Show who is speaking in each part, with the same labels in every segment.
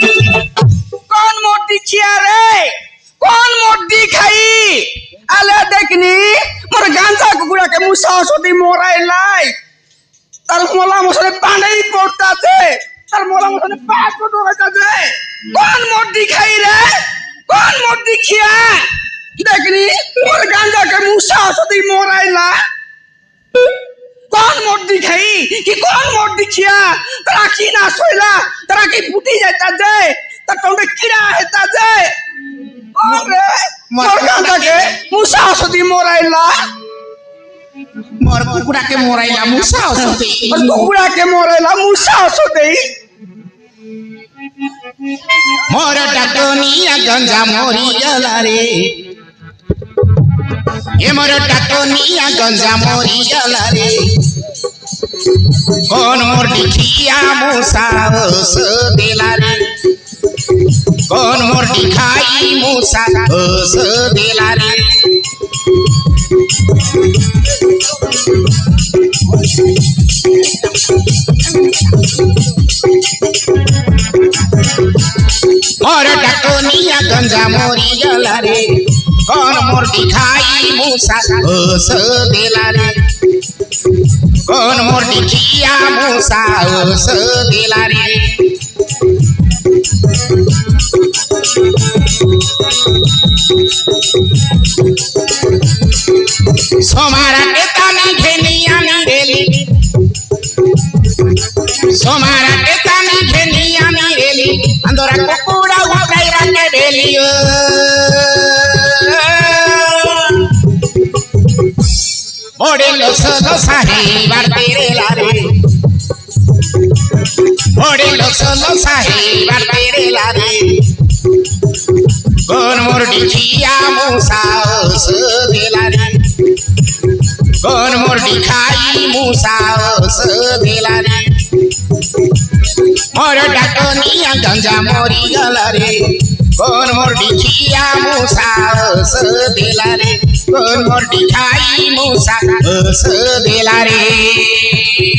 Speaker 1: कौन मोटी खिया रे कौन मोटी खाई आले देखनी मोर गांजा कुकुड़ा के मुसा सोती मोराई लाई तार मोला मसले पानी पड़ता थे तार मोला मसले पास को होता थे कौन मोटी खाई रे कौन मोटी खिया देखनी मोर गांजा के मुसा सोती मोराई ला कौन मोटी खाई कि कौन मोटी खिया तरा की ना सोइला तरा की फूटी जाता जे त टोंडे कीड़ा हेता जे कौन रे मोर गांजा के मुसा सोती मोराइला
Speaker 2: मोर कुकुड़ा के मोराइला मुसा सोती
Speaker 1: और कुकुड़ा के मोराइला मुसा सोती
Speaker 2: मोर टटोनिया गंजा मोरी गला रे ये मोर टटोनिया गंजा मोरी गला रे कौन मोर दिखिया मुसा सो दिला रे कौन मोर दिखाई मुसा सो दिला रे मोर टटोनिया गंजा मोरी गला रे कौन मोर दिखाई मुसा सो दिला रे कौन मोर दिखिया मुसा सो दिला रे सोमारा के तानी घेनिया नी रेली सोमारा के तानी घेनिया नी रेली अंदोरा कुकुड़ा उठाई रखे बेली ओडे लोसो साही बार तेरे लारे ओडे लोसो साही बार तेरे लारे कौन मोर दिखिया मुसा सो दिला रे कौन मोर दिखाई मुसा सो दिला रे मोर टटोनिया गंजा मोरी गला रे कौन मोर दिखिया मुसा सो दिला रे कौन मोर दिखाई मुसा सो दिला रे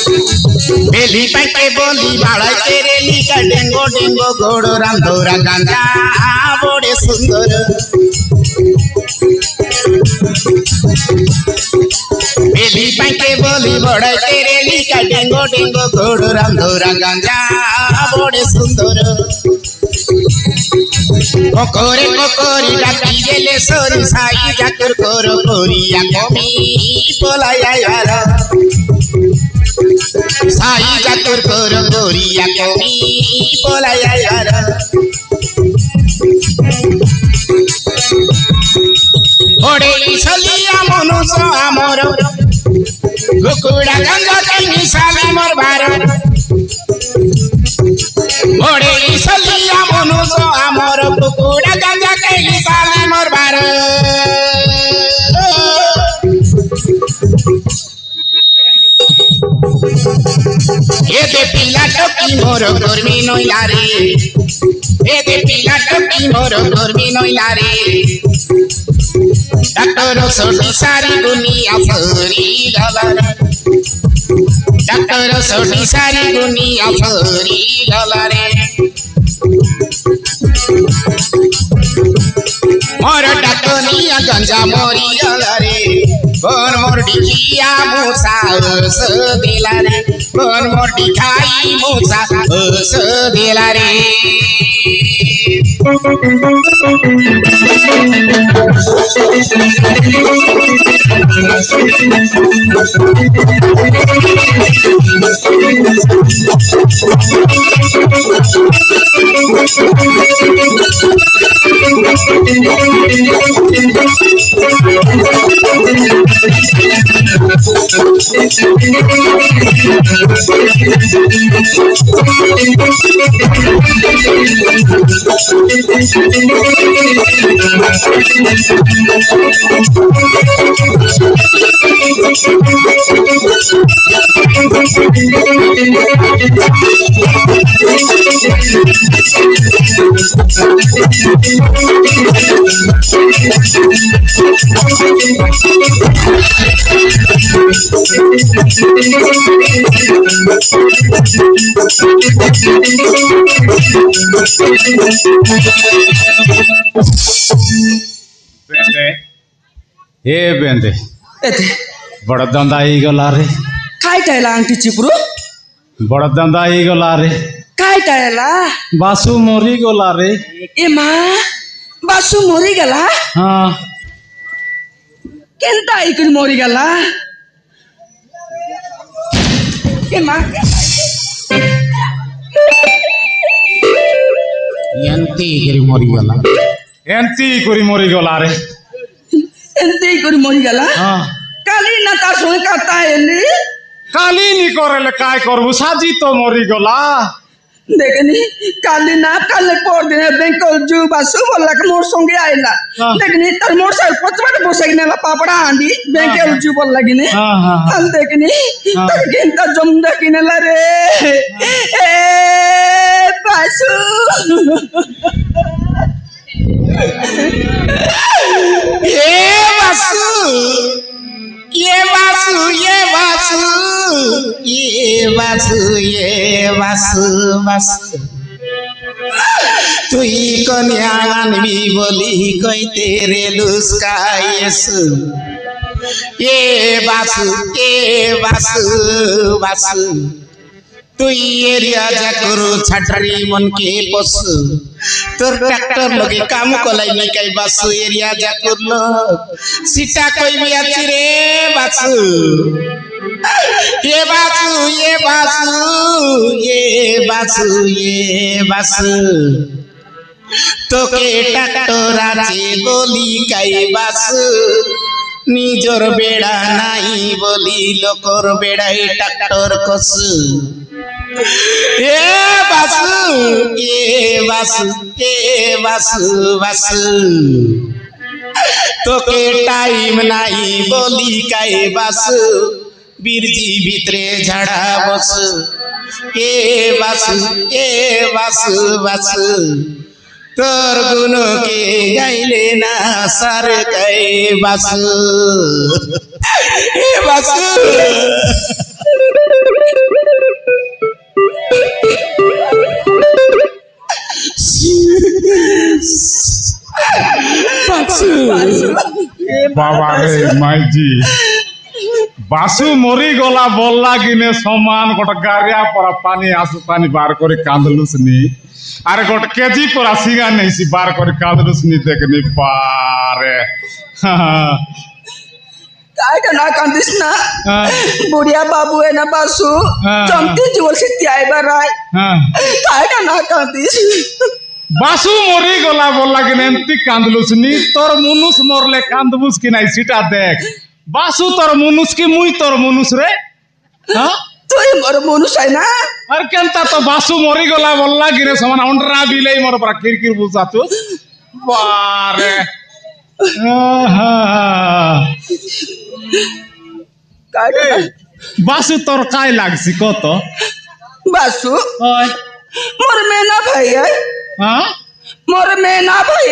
Speaker 2: बेली पाइके बोली बाड़ा तेरे लिका डेंगो डेंगो घोड़ो रामधोरा गांजा बड़े सुंदर बेली पाइके बोली बड़ा तेरे लिका डेंगो डेंगो घोड़ो रामधोरा गांजा बड़े सुंदर कोकोरे कोकोरी डाकी गेले सोरी साई जाकर कोरो कोरिया कमी पोलाया यारा साई जाकर कोरो कोरिया कमी पोलाया यारा ঘোড়ে ইসলিয়া মনুষ আমার কুকুড়া গঞ্জা কাই মিশালে মোর বার ঘোড়ে ইসলিয়া মনুষ আমার কুকুড়া গঞ্জা কাই মিশালে মোর বার এতে পিলা টকি মোর কর্মী নইলা রে এতে পিলা টকি মোর কর্মী নইলা রে ডাক্তার সটি সারি দুনিয়া ফরি গলা রে ডাক্তার সটি সারি দুনিয়া ফরি গলা রে মোর ডাকনিয়া গঞ্জা মরি গলা রে কোন মোর ডিকিয়া মুসা হস দিলা রে কোন মোর ডিখাই মুসা হস দিলা রে
Speaker 3: ए बेंदे
Speaker 1: এতে
Speaker 3: बड़ दंदा गला रे
Speaker 1: কাইটা এলা আংটি চিপুরু
Speaker 3: बड़ दंदा गला रे
Speaker 1: কাইটা এলা
Speaker 3: बासु मरी गला रे
Speaker 1: এ মা বাসু মরি গেলা
Speaker 3: हाँ
Speaker 1: কেনটা ইকুন মরি গেলা এ মা
Speaker 2: এন্তি গরি মরি গলা
Speaker 3: एंती करी मरी गला रे
Speaker 1: এনতেই করে মরি গেলা
Speaker 3: हाँ
Speaker 1: কালি না তার সঙ্গে কাটা এলি
Speaker 3: काली नी करे काय करबू साजी तो मरी गला
Speaker 1: দেখনি কালি না কালে পর দিনে বেঙ্কল জু বাসু বললা মোর সঙ্গে আইলা
Speaker 3: হ্যাঁ।
Speaker 1: দেখনি তার মোর সার পচবাড়ে বসে গিনা পাপড়া আন্ডি বেঙ্কল জু বললা গিনে
Speaker 3: हाँ हाँ हाँ
Speaker 1: আল দেখনি
Speaker 3: হ্যাঁ।
Speaker 1: তার গিনতা জমদা কিনেলা রে এ বাসু
Speaker 2: এ বাসু ये बासु ये बासु ये बासु ये बासु बासु তুই কন্যা আনবি বলি কইতে রে লুস্কাইসু এ বাসু বাসু তুই এরিয়া যা করু ছাটারি মনকে পশু তোর ট্রাক্টর লগে কাম কলাই নাই কাই বাসু এরিয়া যা করলো সিটা কইবি আছি রে বাসু এ বাসু এ বাসু এ বাসু এ বাসু তোকে ট্রাক্টর আছে বলি কাই বাসু নিজর বেড়া নাই বলি লোকর বেড়াই ট্রাক্টর কসু এ বাসু এ বাসু এ বাসু বাসু তোকে টাইম নাই বলি কাই বাসু বীরজি ভিতরে ঝাড়া বসু এ বাসু বাসু তোর গুণকে গাইলে না সার কাই বাসু এ বাসু
Speaker 3: बाबा रे माई जी बासु मरी गला बोलला किने समान गोटे गारिया पर पानी आसु पानी बार करे कांदलुस नी अरे गोटे केजी पर सिगा नहीं सी बार करे कांदलुस नी देखनी पारे
Speaker 1: কাইটা না কান্দিস না
Speaker 3: हाँ
Speaker 1: বুড়িয়া বাবু এ না বাসু
Speaker 3: হ্যাঁ।
Speaker 1: জমতে জীবন সিদ্ধি আইবার রায়
Speaker 3: हाँ
Speaker 1: কাইটা না কান্দিস
Speaker 3: বাসু মরি গলা বললা কিনে এমতি কান্দলুস নি তোর মনুষ মরলে কান্দবুস কি নাই সেটা দেখ বাসু তোর মনুষ কি মুই তোর মনুষ রে হ্যাঁ
Speaker 1: তুই মোর মনুষ হয় না
Speaker 3: আর কেনতা তো বাসু মরি গলা বললা কিনে সমান অন্ডরা বিলেই মোর পরা কিরকির বুঝাতু বারে বাসু তোর কাই লাগছি কত
Speaker 1: বাসু
Speaker 3: ওই
Speaker 1: মোর মেনা ভাই
Speaker 3: হ্যাঁ
Speaker 1: মোর মেনা ভাই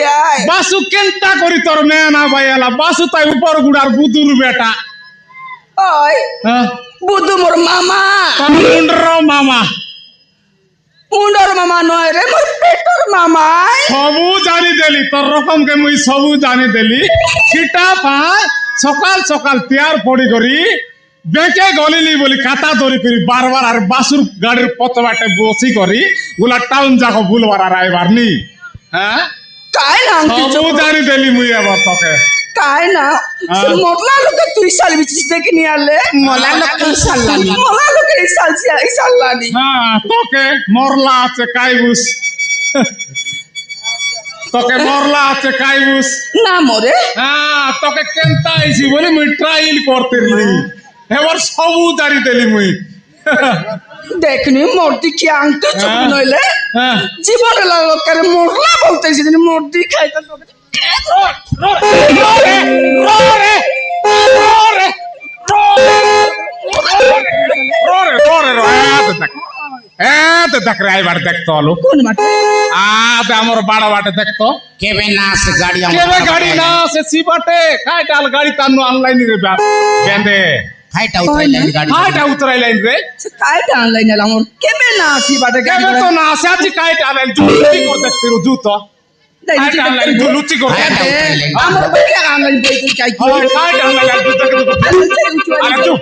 Speaker 3: বাসু কেনতা করি তোর মেয়ে না ভাইয়ালা বাসু তাই উপর গুড়ার বুদুর বেটা
Speaker 1: ওই
Speaker 3: হ্যাঁ
Speaker 1: বুধু মোর মামা
Speaker 3: মুন্ডর মামা
Speaker 1: মুন্ডর মামা নয় রে মোর পেটর মামা
Speaker 3: সবু জানি দেলি তোর রকম কে মুই সবু জানি দেলি সেটা পায় সকাল সকাল তৈয়ার পড়ি করি বেঁকে গলিলি বলি কাতা দড়ি করি বারবার আর বাসুর গাড়ির পথ বাটে বসি করি গুলা টাউন যাকো বুলবার আর আইবার নি হ্যাঁ
Speaker 1: কাই না
Speaker 3: সবু জানি দেলি মুই এবার তোকে
Speaker 1: কাই না মোটলা লোকে তুই সাল বিচিস দেখে নিয়ে আলে
Speaker 2: মোলা লোক সাল্লানি
Speaker 1: মোলা লোকে এই সাল লানি
Speaker 3: হ্যাঁ তোকে মরলা আছে কাইবুস তোকে মরলা আছে কাইবুস
Speaker 1: না মরে
Speaker 3: হ্যাঁ তোকে কেনতা আইছি বলি মুই ট্রায়াল করতে নি এবার সবু জানি দেলি মুই
Speaker 1: দেখনি মর্দি কি আংতে চোখ নইলে
Speaker 3: হ্যাঁ
Speaker 1: জীবনে লোকের মোরলা বলতেছি যদি মর্দি খাইতে তোকে
Speaker 3: এবার দেখতো আলু
Speaker 1: কোন মাঠে
Speaker 3: আমার বাড়া বাটে দেখতো
Speaker 2: কেবে না আসে গাড়ি
Speaker 3: কেবে গাড়ি না সে সিবাটে খাই ডাল গাড়ি তান্ন অনলাইন রে বেঁধে
Speaker 2: ফাইটা উঠাইলেন গাড়ি
Speaker 3: খাইটা উতরাইলাইন রে
Speaker 1: কাইটা অনলাইন এলাম ওর কেবে না আসি বাটে
Speaker 3: কেবে তো না সে আজ কাইটা আনলাইন লুচি করে দেখতে জুতো খাইটা অনলাইন লুচি করে
Speaker 2: খাইটা উঠাইলেন
Speaker 1: আমার বাইরে অনলাইন বইতে চাই কি
Speaker 3: খাইটা অনলাইন জুতো আরে চুপ